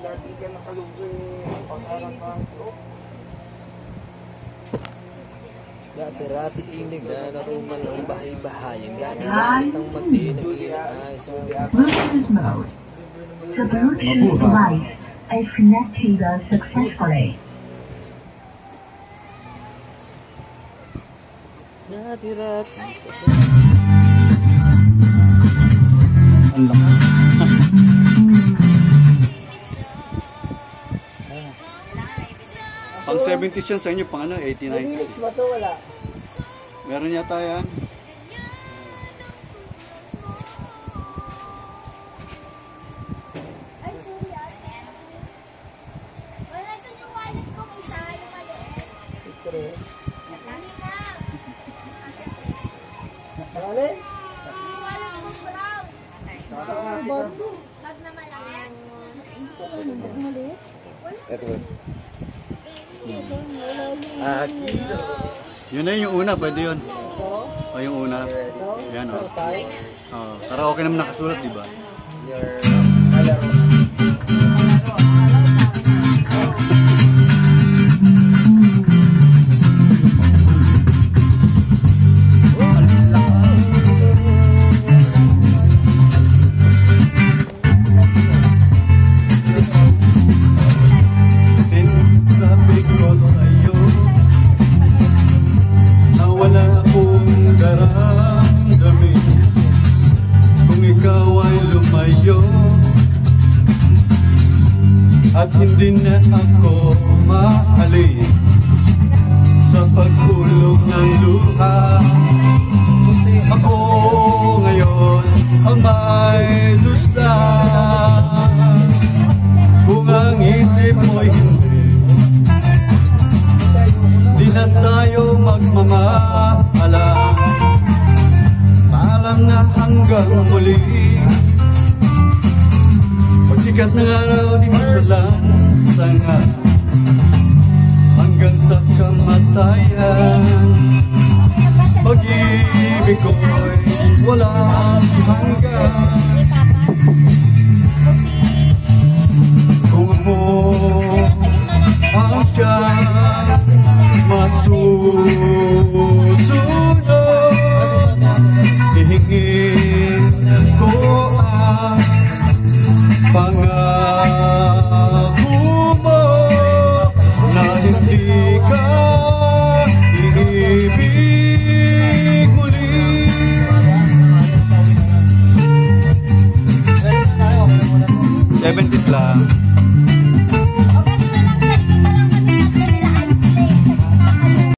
Lagi ka nakalugay. Pasaran pa ang slope. Dati-rati inig na naruman ng bahay-bahayan. Gamit ang matinag ay sa Bluetooth mode. The Bluetooth device is connected successfully. dati-rati. Pang 70s yan sa inyo, pang ano, 89. Linux ba ito? Wala. Meron yata yan. Ay, sorry ate. Wala sa yung wallet ko, isa yung maliit. Dali na. Marami? Yung wallet ko brown. Bag na malaki. Ito ba? Yun na yung una, pwede yun. O yung una. Yan o. Karaoke naman nakasulat, di ba? Your color. At hindi na ako maalis sa pagkulog ng luha. Ako ngayon ang may dusa. Kung ang isip mo'y hindi, di na tayo magmamahalan. Paalam na hanggang muli. Sikat ng araw di masalansangan hanggang sa kamatayan. Pag-ibig ko'y walang hanggan. Kung mo ang siyang masusunod, hihingin ko ang pangako mo na hindi ka iibig muli. '70s lang.